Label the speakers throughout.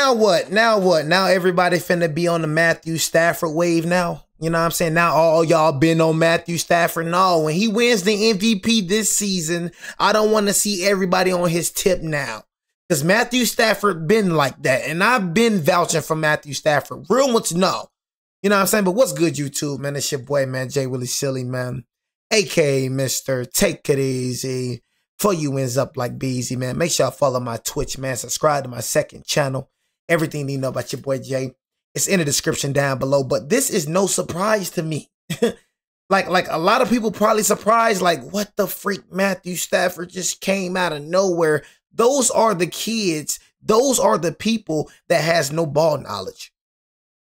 Speaker 1: now what? Now what? Now everybody finna be on the Matthew Stafford wave now. You know what I'm saying? Now all y'all been on Matthew Stafford. No, when he wins the MVP this season, I don't want to see everybody on his tip now. Because Matthew Stafford been like that. And I've been vouching for Matthew Stafford. Real ones know. You know what I'm saying? But what's good, YouTube, man? It's your boy, man, Jay Willie Silly, man. AKA Mr. Take It Easy. For you ends up like Beezy, man. Make sure y'all follow my Twitch, man. Subscribe to my second channel. Everything you know about your boy Jay. It's in the description down below. But this is no surprise to me. like a lot of people probably surprised, like, what the freak, Matthew Stafford just came out of nowhere. Those are the kids. Those are the people that has no ball knowledge.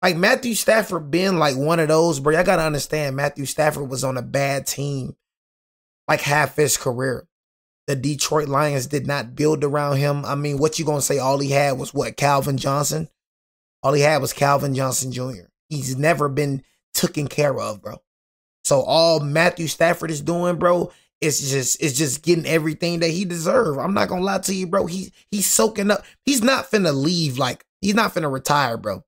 Speaker 1: Like Matthew Stafford been like one of those, bro. I gotta understand Matthew Stafford was on a bad team like half his career. The Detroit Lions did not build around him. I mean, what you gonna say? All he had was what? Calvin Johnson? All he had was Calvin Johnson Jr. He's never been taken care of, bro. So all Matthew Stafford is doing, bro, it's just getting everything that he deserves. I'm not gonna lie to you, bro. He's soaking up. He's not finna leave. Like, he's not finna retire, bro.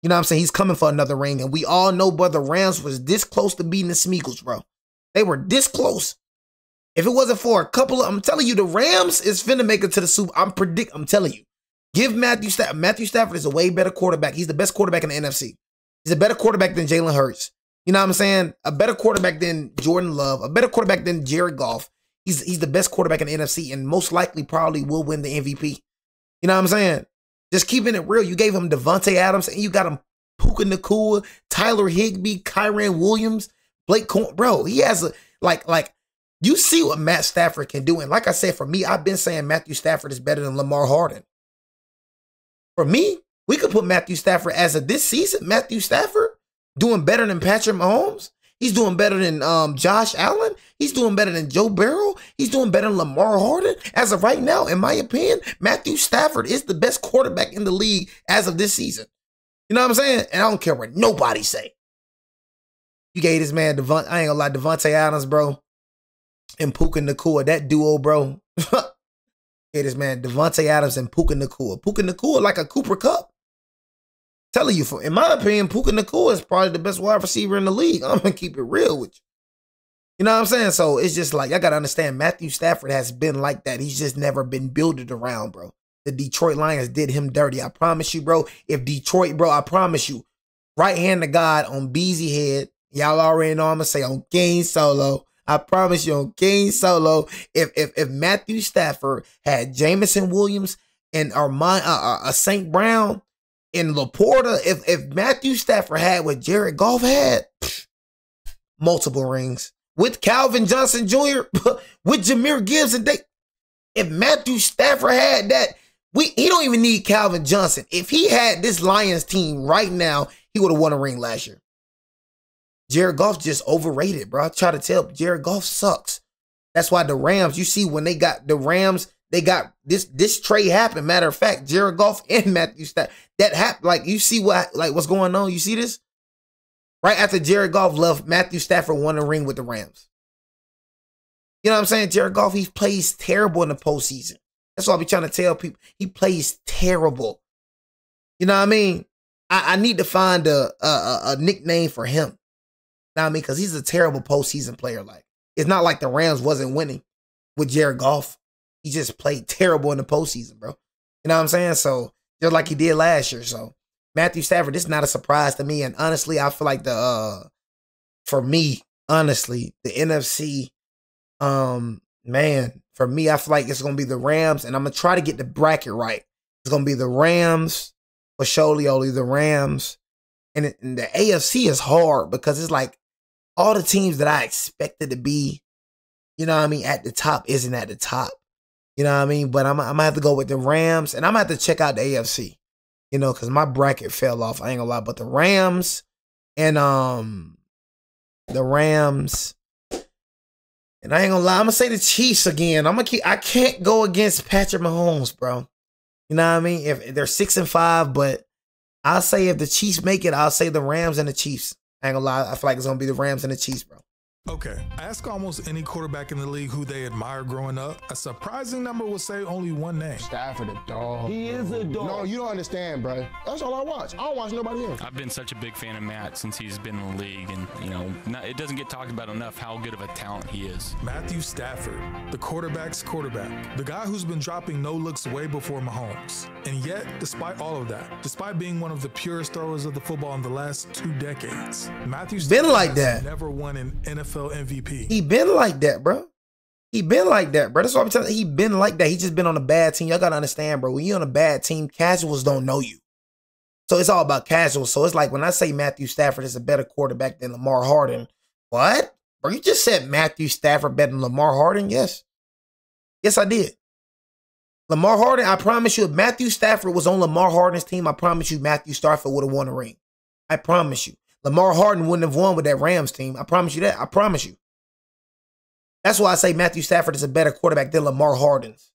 Speaker 1: You know what I'm saying? He's coming for another ring. And we all know, bro, the Rams was this close to beating the Smeagol's, bro. They were this close. If it wasn't for a couple of, I'm telling you, the Rams is finna make it to the Super. I'm telling you. Give Matthew Stafford. Matthew Stafford is a way better quarterback. He's the best quarterback in the NFC. He's a better quarterback than Jalen Hurts. You know what I'm saying? A better quarterback than Jordan Love. A better quarterback than Jared Goff. He's the best quarterback in the NFC and most likely probably will win the MVP. You know what I'm saying? Just keeping it real. You gave him Devontae Adams and you got him Puka Nacua, Tyler Higbee, Kyren Williams, Blake Coleman. Bro, he has a, like, you see what Matt Stafford can do. And like I said, for me, I've been saying Matthew Stafford is better than Lamar Harden. For me, we could put Matthew Stafford as of this season. Matthew Stafford doing better than Patrick Mahomes. He's doing better than Josh Allen. He's doing better than Joe Burrow. He's doing better than Lamar Harden. As of right now, in my opinion, Matthew Stafford is the best quarterback in the league as of this season. You know what I'm saying? And I don't care what nobody say. You gave this man, I ain't gonna lie, Devontae Adams, bro, and Puka Nacua, that duo, bro. Hey, this man, Devontae Adams and Puka Nacua. Puka Nacua like a Cooper Kupp. Telling you, in my opinion, Puka Nacua is probably the best wide receiver in the league. I'm going to keep it real with you. You know what I'm saying? So it's just like, I got to understand, Matthew Stafford has been like that. He's just never been builded around, bro. The Detroit Lions did him dirty. I promise you, bro. If Detroit, bro, I promise you, right hand to God on Beezy head, y'all already know I'm going to say on Game Solo. I promise you on Game Solo, if Matthew Stafford had Jameson Williams and St. Brown and Laporta, if Matthew Stafford had what Jared Goff had, multiple rings. With Calvin Johnson Jr., with Jahmyr Gibbs, and if Matthew Stafford had that, he don't even need Calvin Johnson. If he had this Lions team right now, he would have won a ring last year. Jared Goff just overrated, bro. I try to tell Jared Goff sucks. That's why the Rams, you see when they got the Rams, they got this trade happened. Matter of fact, Jared Goff and Matthew Stafford, that happened. Like, you see what's going on? You see this? Right after Jared Goff left, Matthew Stafford won a ring with the Rams. You know what I'm saying? Jared Goff, he plays terrible in the postseason. That's why I be trying to tell people. He plays terrible. You know what I mean? I need to find a nickname for him. You know what I mean? Because he's a terrible postseason player. Like, it's not like the Rams wasn't winning with Jared Goff. He just played terrible in the postseason, bro. You know what I'm saying? So, just like he did last year. So, Matthew Stafford, this is not a surprise to me. And honestly, I feel like for me, honestly, the NFC, man, for me, I feel like it's going to be the Rams. And I'm going to try to get the bracket right. It's going to be the Rams, for surely only the Rams. And the AFC is hard because it's like all the teams that I expected to be, you know what I mean, at the top isn't at the top. You know what I mean? But I'm going to have to go with the Rams. And I'm going to have to check out the AFC. You know, because my bracket fell off. I ain't gonna lie. But the Rams and and I ain't gonna lie, I'm gonna say the Chiefs again. I can't go against Patrick Mahomes, bro. You know what I mean? If they're 6-5, but I'll say if the Chiefs make it, I'll say the Rams and the Chiefs. I ain't gonna lie, I feel like it's gonna be the Rams and the Chiefs, bro.
Speaker 2: Okay, ask almost any quarterback in the league who they admire growing up. A surprising number will say only one name.
Speaker 3: Stafford, a dog.
Speaker 4: He is a dog.
Speaker 3: No, you don't understand, bro. That's all I watch. I don't watch nobody else.
Speaker 5: I've been such a big fan of Matt since he's been in the league, and it doesn't get talked about enough how good of a talent he is.
Speaker 2: Matthew Stafford, the quarterback's quarterback, the guy who's been dropping no looks way before Mahomes. And yet, despite all of that, despite being one of the purest throwers of the football in the last 2 decades, Matthew Stafford has never won an NFL MVP.
Speaker 1: He been like that, bro. He been like that, bro. That's what I'm telling you. He been like that. He just been on a bad team. Y'all gotta understand, bro. When you're on a bad team, casuals don't know you. So it's all about casuals. So it's like when I say Matthew Stafford is a better quarterback than Lamar Harden. What? Bro, you just said Matthew Stafford better than Lamar Harden? Yes. Yes, I did. Lamar Harden, I promise you, if Matthew Stafford was on Lamar Harden's team, I promise you Matthew Stafford would have won a ring. I promise you. Lamar Harden wouldn't have won with that Rams team. I promise you that. I promise you. That's why I say Matthew Stafford is a better quarterback than Lamar Harden's.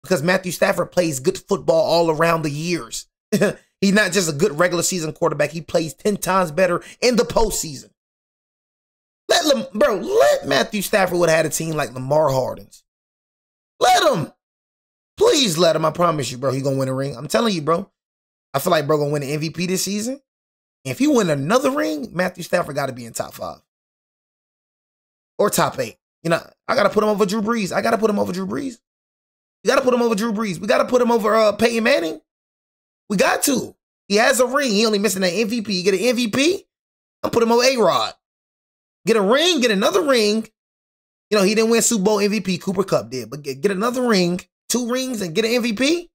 Speaker 1: Because Matthew Stafford plays good football all around the years. He's not just a good regular season quarterback. He plays 10 times better in the postseason. Let Matthew Stafford would have had a team like Lamar Harden's. Let him. Please let him. I promise you, bro. He's going to win a ring. I'm telling you, bro. I feel like bro going to win an MVP this season. If he win another ring, Matthew Stafford got to be in top 5 or top 8. You know, I got to put him over Drew Brees. I got to put him over Drew Brees. You got to put him over Drew Brees. We got to put him over Peyton Manning. We got to. He has a ring. He only missing an MVP. You get an MVP, I'm put him over A-Rod. Get a ring, get another ring. You know, he didn't win Super Bowl MVP. Cooper Kupp did. But get another ring, 2 rings, and get an MVP.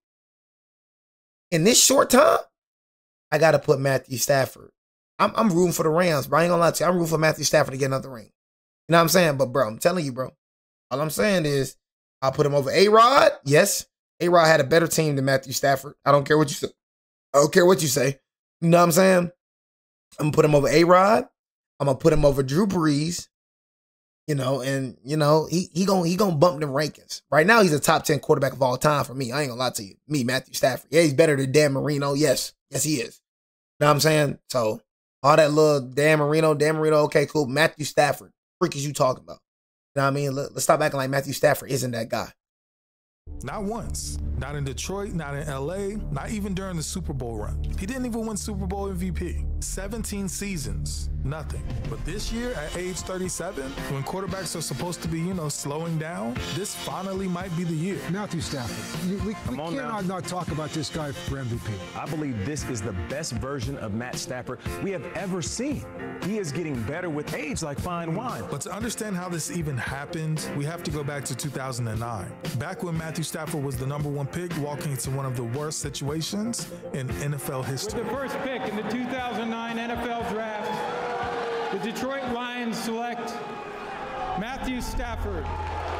Speaker 1: In this short time, I got to put Matthew Stafford. I'm rooting for the Rams, bro. I ain't gonna lie to you. I'm rooting for Matthew Stafford to get another ring. You know what I'm saying? But, bro, I'm telling you, bro. All I'm saying is I'll put him over A-Rod. Yes, A-Rod had a better team than Matthew Stafford. I don't care what you say. I don't care what you say. You know what I'm saying? I'm going to put him over A-Rod. I'm going to put him over Drew Brees. You know, and, you know, he gonna bump them rankings. Right now, he's a top 10 quarterback of all time for me. I ain't gonna lie to you. Me, Matthew Stafford. Yeah, he's better than Dan Marino. Yes. Yes, he is. You know what I'm saying? So, all that little Dan Marino, okay, cool. Matthew Stafford. Freak is you talking about? You know what I mean? Let's stop acting like Matthew Stafford isn't that guy.
Speaker 2: Not once. Not in Detroit, not in LA, not even during the Super Bowl run. He didn't even win Super Bowl MVP. 17 seasons, nothing. But this year at age 37, when quarterbacks are supposed to be, you know, slowing down, this finally might be the year.
Speaker 6: Matthew Stafford. We cannot not talk about this guy for MVP.
Speaker 4: I believe this is the best version of Matt Stafford we have ever seen. He is getting better with age like fine wine.
Speaker 2: But to understand how this even happened, we have to go back to 2009. Back when Matthew Stafford was the #1 pick, walking into one of the worst situations in NFL history.
Speaker 7: With the first pick in the 2009 NFL Draft, the Detroit Lions select Matthew Stafford,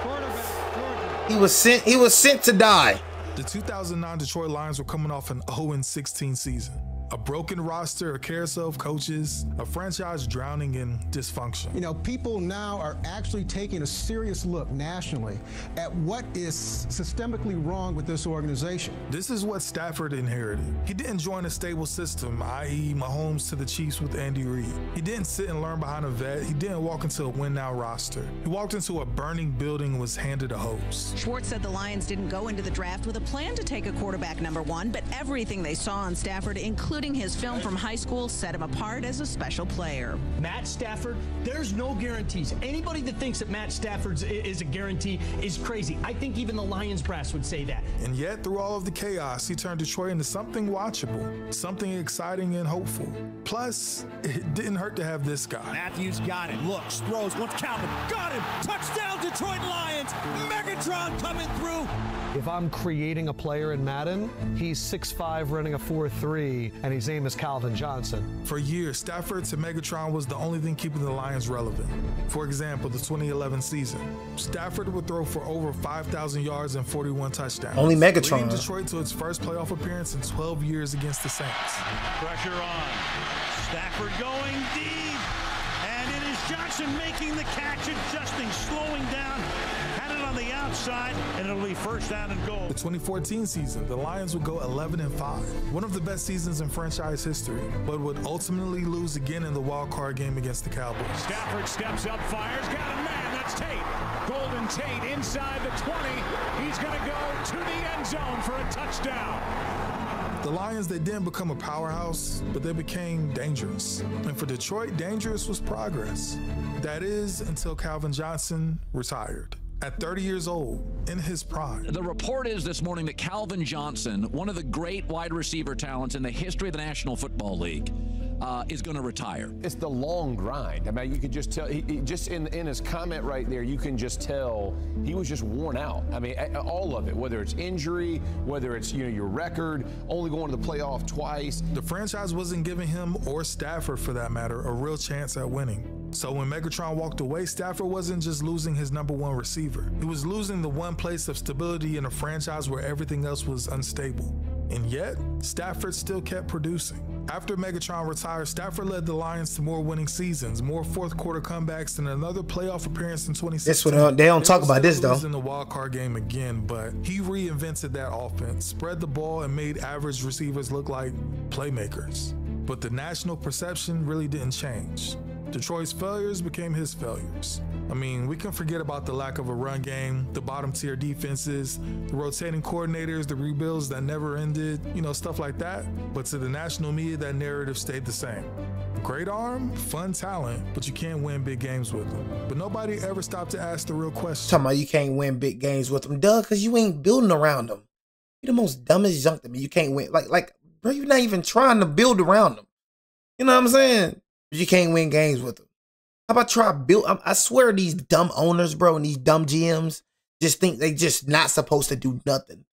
Speaker 7: quarterback, Georgia.
Speaker 1: He was sent to die.
Speaker 2: The 2009 Detroit Lions were coming off an 0-16 season. A broken roster, a carousel of coaches, a franchise drowning in dysfunction.
Speaker 6: You know, people now are actually taking a serious look nationally at what is systemically wrong with this organization.
Speaker 2: This is what Stafford inherited. He didn't join a stable system, i.e. Mahomes to the Chiefs with Andy Reid. He didn't sit and learn behind a vet. He didn't walk into a win-now roster. He walked into a burning building and was handed a hose.
Speaker 8: Schwartz said the Lions didn't go into the draft with a plan to take a quarterback #1, but everything they saw on Stafford, including his film from high school, set him apart as a special player.
Speaker 9: Matt Stafford, there's no guarantees. Anybody that thinks that Matt Stafford is a guarantee is crazy. I think even the Lions brass would say that.
Speaker 2: And yet, through all of the chaos, he turned Detroit into something watchable, something exciting and hopeful. Plus, it didn't hurt to have this guy.
Speaker 10: Matthews got it, looks, throws, wants Calvin, got him, touchdown Detroit Lions, Megatron coming through.
Speaker 11: If I'm creating a player in Madden, he's 6'5", running a 4.3, and his name is Calvin Johnson.
Speaker 2: For years, Stafford to Megatron was the only thing keeping the Lions relevant. For example, the 2011 season, Stafford would throw for over 5,000 yards and 41 touchdowns.
Speaker 1: Only Megatron.
Speaker 2: Leading Detroit to its first playoff appearance in 12 years against the Saints.
Speaker 10: Pressure on. Stafford going deep. And it is Johnson making the catch, adjusting, slowing down. Had an on the outside, and it'll be first down and goal.
Speaker 2: The 2014 season, the Lions would go 11-5, one of the best seasons in franchise history, but would ultimately lose again in the wild card game against the Cowboys.
Speaker 10: Stafford steps up, fires, got a man, that's Tate. Golden Tate inside the 20. He's going to go to the end zone for a touchdown.
Speaker 2: The Lions, they didn't become a powerhouse, but they became dangerous. And for Detroit, dangerous was progress. That is, until Calvin Johnson retired. At 30 years old, in his prime.
Speaker 12: The report is this morning that Calvin Johnson, one of the great wide receiver talents in the history of the National Football League, is going to retire.
Speaker 13: It's the long grind. I mean, you could just tell, he just in his comment right there, you can just tell he was just worn out. I mean, all of it, whether it's injury, whether it's, your record, only going to the playoff twice.
Speaker 2: The franchise wasn't giving him, or Stafford for that matter, a real chance at winning. So when Megatron walked away, Stafford wasn't just losing his #1 receiver. He was losing the one place of stability in a franchise where everything else was unstable. And yet, Stafford still kept producing. After Megatron retired, Stafford led the Lions to more winning seasons, more fourth-quarter comebacks, and another playoff appearance in 2016.
Speaker 1: This one, they don't talk about this, though.
Speaker 2: In the wild card game again, but he reinvented that offense, spread the ball, and made average receivers look like playmakers. But the national perception really didn't change. Detroit's failures became his failures. I mean, we can forget about the lack of a run game, the bottom tier defenses, the rotating coordinators, the rebuilds that never ended, stuff like that. But to the national media, that narrative stayed the same. Great arm, fun talent, but you can't win big games with them. But nobody ever stopped to ask the real question.
Speaker 1: Talking about you can't win big games with them, Doug, because you ain't building around them. You're the most dumbest junk to me. You can't win. Like, bro, you're not even trying to build around them. You know what I'm saying? You can't win games with them. How about try build? I swear these dumb owners, bro, and these dumb GMs just think they just not supposed to do nothing.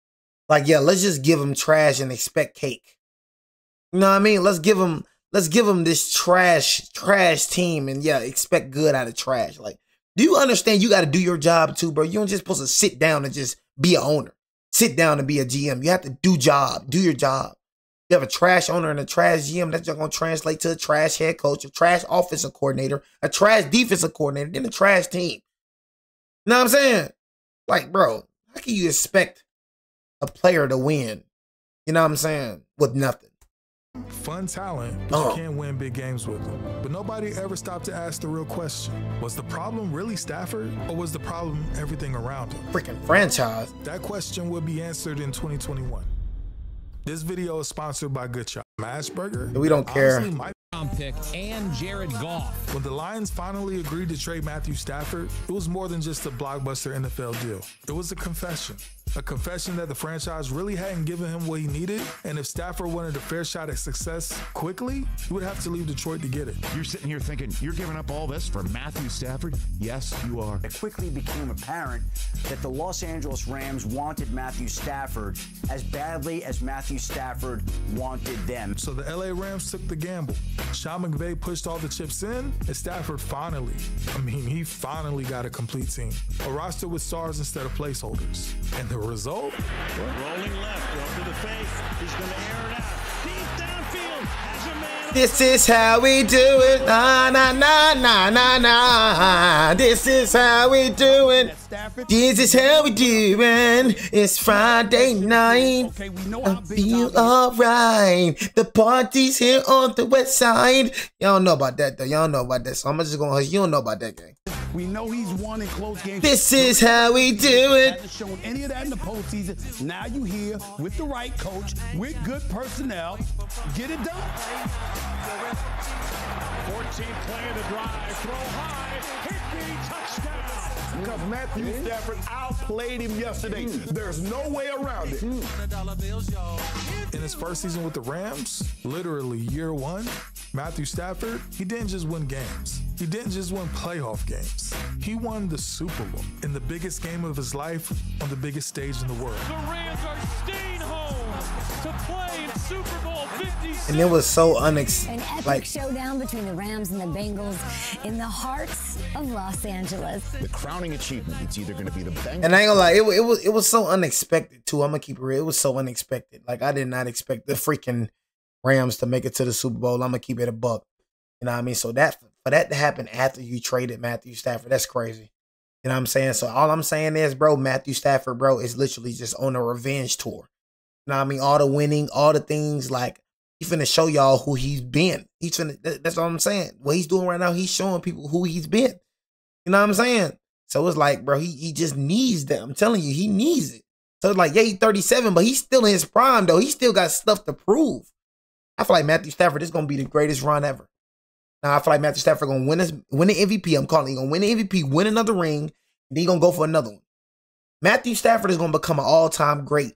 Speaker 1: Like, yeah, let's just give them trash and expect cake. You know what I mean? Let's give them this trash team and yeah, expect good out of trash. Like, do you understand you got to do your job too, bro? You don't just supposed to sit down and just be an owner. Sit down and be a GM. You have to do your job. You have a trash owner and a trash GM, that's just going to translate to a trash head coach, a trash offensive coordinator, a trash defensive coordinator, then a trash team. You know what I'm saying? Like, bro, how can you expect a player to win, you know what I'm saying, with nothing?
Speaker 2: Fun talent, but you can't win big games with them. But nobody ever stopped to ask the real question. Was the problem really Stafford, or was the problem everything around him?
Speaker 1: Freaking franchise.
Speaker 2: That question will be answered in 2021. This video is sponsored by Good Shot. Mashburger.
Speaker 1: We don't care.
Speaker 14: Pick and Jared Goff.
Speaker 2: When the Lions finally agreed to trade Matthew Stafford, it was more than just a blockbuster NFL deal. It was a confession that the franchise really hadn't given him what he needed, and if Stafford wanted a fair shot at success quickly, he would have to leave Detroit to get it.
Speaker 15: You're sitting here thinking, you're giving up all this for Matthew Stafford? Yes, you are.
Speaker 16: It quickly became apparent that the Los Angeles Rams wanted Matthew Stafford as badly as Matthew Stafford wanted them.
Speaker 2: So the LA Rams took the gamble. Sean McVay pushed all the chips in, and Stafford finally got a complete team. A roster with stars instead of placeholders. And the result?
Speaker 10: Rolling left, go to the face. He's going to air it out. Deep downfield. Has a man.
Speaker 1: This is how we do it. Na, na, na, na, na, na. This is how we do it. This is how we do it. It's Friday night.
Speaker 10: Okay, we know
Speaker 1: I feel alright. The party's here on the west side. Y'all don't know about that, though. Y'all don't know about that. So I'm just going to hush. You don't know about that game.
Speaker 10: We know he's won in close games.
Speaker 1: This is how we do it.
Speaker 10: Hasn't shown any of that in the postseason. Now you here with the right coach, with good personnel. Get it done. 14th play of the drive. Throw high. Higbee, touchdown.
Speaker 3: Because Matthew Stafford outplayed him yesterday. There's no way around it.
Speaker 2: In his first season with the Rams, literally year one, Matthew Stafford, he didn't just win games. He didn't just win playoff games. He won the Super Bowl in the biggest game of his life on the biggest stage in the world.
Speaker 7: The Rams are staying home to play in Super Bowl 56.
Speaker 1: And it was so
Speaker 17: An epic showdown between the Rams and the Bengals in the hearts of Los Angeles.
Speaker 15: The crowning achievement, it's either going to be the Bengals.
Speaker 1: And I ain't gonna lie, it was so unexpected too. I'm gonna keep it real. It was so unexpected. Like, I did not expect the freaking Rams to make it to the Super Bowl. I'm gonna keep it a buck. You know what I mean? So for that to happen after you traded Matthew Stafford, that's crazy. You know what I'm saying? So all I'm saying is, bro, Matthew Stafford, bro, is literally just on a revenge tour. You know what I mean? All the winning, all the things, like, he finna show y'all who he's been. That's what I'm saying. What he's doing right now, he's showing people who he's been. You know what I'm saying? So it's like, bro, he just needs that. I'm telling you, he needs it. So it's like, yeah, he's 37, but he's still in his prime, though. He still got stuff to prove. I feel like Matthew Stafford is going to be the greatest run ever. Now, I feel like Matthew Stafford going to win the MVP. I'm calling it. He's going to win the MVP, win another ring, and then he's going to go for another one. Matthew Stafford is going to become an all-time great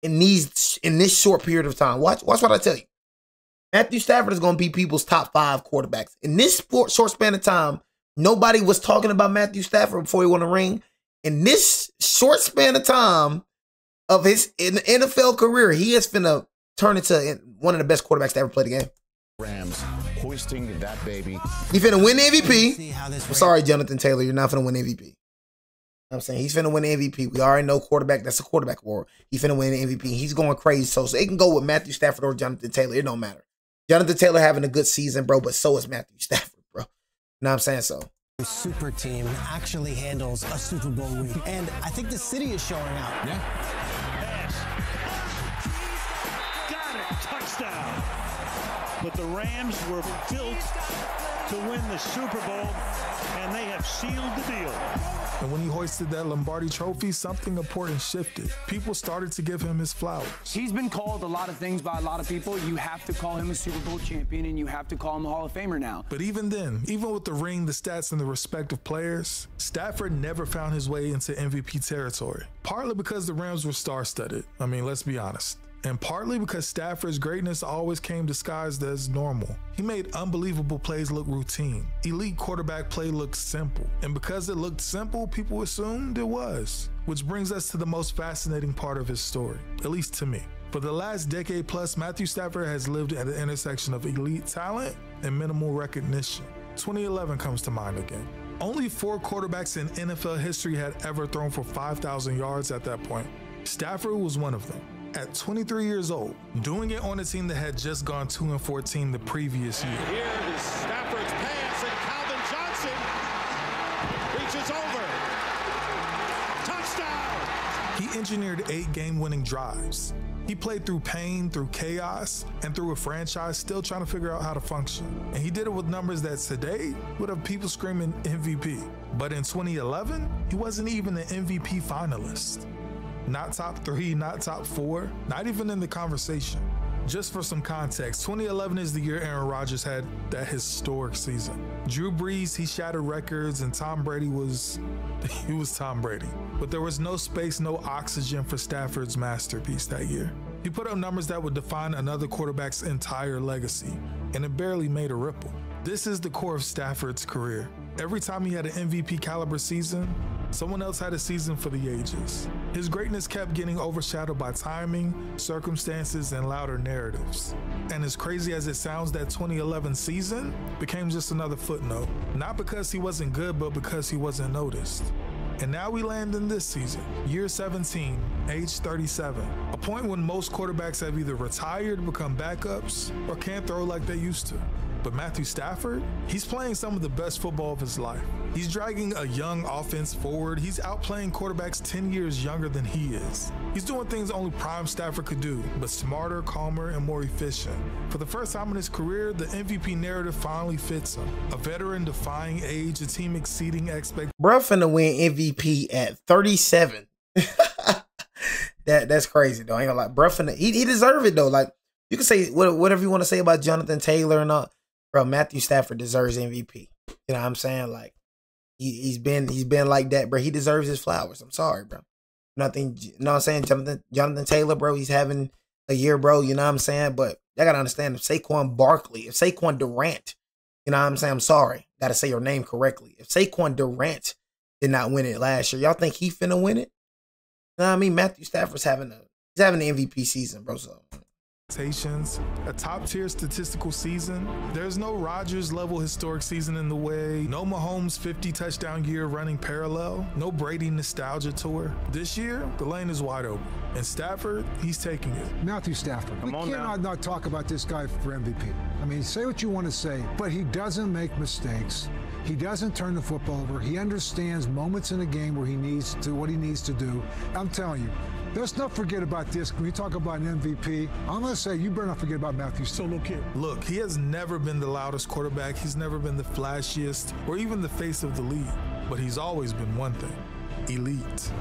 Speaker 1: in this short period of time. Watch what I tell you. Matthew Stafford is going to be people's top 5 quarterbacks. In this short span of time, nobody was talking about Matthew Stafford before he won a ring. In this short span of time of his NFL career, he is finna turn into one of the best quarterbacks to ever play the game.
Speaker 15: Rams hoisting that baby.
Speaker 1: He finna win the MVP. I'm sorry, Jonathan Taylor, you're not finna win the MVP. You know what I'm saying? He's finna win the MVP. We already know quarterback, that's a quarterback award. He's finna win the MVP. He's going crazy. So it can go with Matthew Stafford or Jonathan Taylor. It don't matter. Jonathan Taylor having a good season, bro, but so is Matthew Stafford, bro. You know what I'm saying? So
Speaker 18: super team actually handles a Super Bowl week. And I think the city is showing out.
Speaker 10: Yeah. Got it. Touchdown. But the Rams were built to win the Super Bowl, and they have sealed the deal.
Speaker 2: And when he hoisted that Lombardi trophy, something important shifted. People started to give him his flowers.
Speaker 19: He's been called a lot of things by a lot of people. You have to call him a Super Bowl champion, and you have to call him a Hall of Famer now.
Speaker 2: But even then, even with the ring, the stats, and the respect of players, Stafford never found his way into MVP territory. Partly because the Rams were star-studded. I mean, let's be honest. And partly because Stafford's greatness always came disguised as normal. He made unbelievable plays look routine. Elite quarterback play looked simple. And because it looked simple, people assumed it was. Which brings us to the most fascinating part of his story, at least to me. For the last decade plus, Matthew Stafford has lived at the intersection of elite talent and minimal recognition. 2011 comes to mind again. Only 4 quarterbacks in NFL history had ever thrown for 5,000 yards at that point. Stafford was one of them. At 23 years old, doing it on a team that had just gone 2-14 the previous year.
Speaker 10: Here is Stafford's pass, and Calvin Johnson reaches over. Touchdown!
Speaker 2: He engineered 8 game-winning drives. He played through pain, through chaos, and through a franchise still trying to figure out how to function. And he did it with numbers that today would have people screaming MVP. But in 2011, he wasn't even an MVP finalist. Not top 3, not top 4, not even in the conversation. Just for some context, 2011 is the year Aaron Rodgers had that historic season. Drew Brees, he shattered records, and Tom Brady was Tom Brady. But there was no space, no oxygen for Stafford's masterpiece that year. He put up numbers that would define another quarterback's entire legacy, and it barely made a ripple. This is the core of Stafford's career. Every time he had an MVP caliber season, someone else had a season for the ages. His greatness kept getting overshadowed by timing, circumstances, and louder narratives. And as crazy as it sounds, that 2011 season became just another footnote. Not because he wasn't good, but because he wasn't noticed. And now we land in this season, year 17, age 37, a point when most quarterbacks have either retired, become backups, or can't throw like they used to. But Matthew Stafford, he's playing some of the best football of his life. He's dragging a young offense forward. He's outplaying quarterbacks 10 years younger than he is. He's doing things only prime Stafford could do, but smarter, calmer, and more efficient. For the first time in his career, the MVP narrative finally fits him. A veteran defying age, a team exceeding expectations.
Speaker 1: Bruh finna win MVP at 37. That's crazy though. I ain't gonna lie. Bruh finna, he deserve it though. Like, you can say whatever you want to say about Jonathan Taylor and all. Bro, Matthew Stafford deserves MVP. You know what I'm saying? Like, he's been like that, bro. He deserves his flowers. I'm sorry, bro. Nothing, you know what I'm saying? Jonathan Taylor, bro, he's having a year, bro. You know what I'm saying? But I gotta understand, if Saquon Barkley, if Saquon Durant, you know what I'm saying? I'm sorry. Gotta say your name correctly. If Saquon Durant did not win it last year, y'all think he finna win it? You know what I mean? Matthew Stafford's having an MVP season, bro. So
Speaker 2: a top-tier statistical season. There's no Rodgers-level historic season in the way. No Mahomes 50-touchdown year running parallel. No Brady nostalgia tour. This year, the lane is wide open. And Stafford, he's taking it.
Speaker 6: Matthew Stafford. We cannot not talk about this guy for MVP. I mean, say what you want to say, but he doesn't make mistakes.
Speaker 20: He doesn't turn the football over. He understands moments in the game where he needs to, what he needs to do. I'm telling you, let's not forget about this. When we talk about an MVP, I'm going to say you better not forget about Matthew Stafford.
Speaker 2: Look, he has never been the loudest quarterback. He's never been the flashiest or even the face of the league. But he's always been one thing: elite.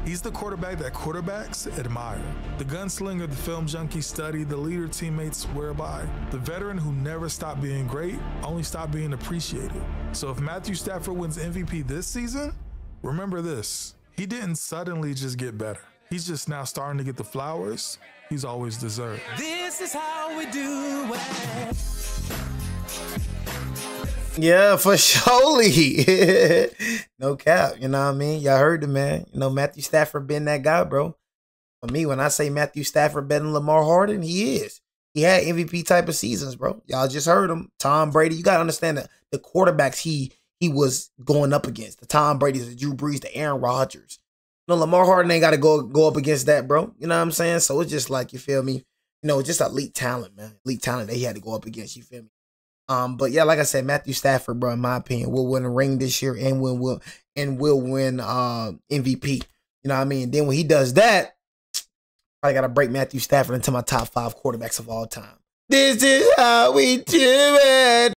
Speaker 2: He's the quarterback that quarterbacks admire. The gunslinger the film junkies study, the leader teammates swear by. The veteran who never stopped being great, only stopped being appreciated. So if Matthew Stafford wins MVP this season, remember this: he didn't suddenly just get better. He's just now starting to get the flowers he's always deserved.
Speaker 21: This is how we do it.
Speaker 1: Yeah, for surely. No cap, you know what I mean? Y'all heard the man. You know, Matthew Stafford been that guy, bro. For me, when I say Matthew Stafford better than Lamar Harden, he is. He had MVP type of seasons, bro. Y'all just heard him. Tom Brady. You got to understand that the quarterbacks he was going up against. The Tom Brady's, the Drew Brees, the Aaron Rodgers. No, Lamar Harden ain't got to go up against that, bro. You know what I'm saying? So it's just like, you feel me? You know, just elite talent, man. Elite talent that he had to go up against, you feel me? But yeah, like I said, Matthew Stafford, bro, in my opinion, will win a ring this year and will win MVP. You know what I mean? Then when he does that, I gotta break Matthew Stafford into my top 5 quarterbacks of all time. This is how we do it.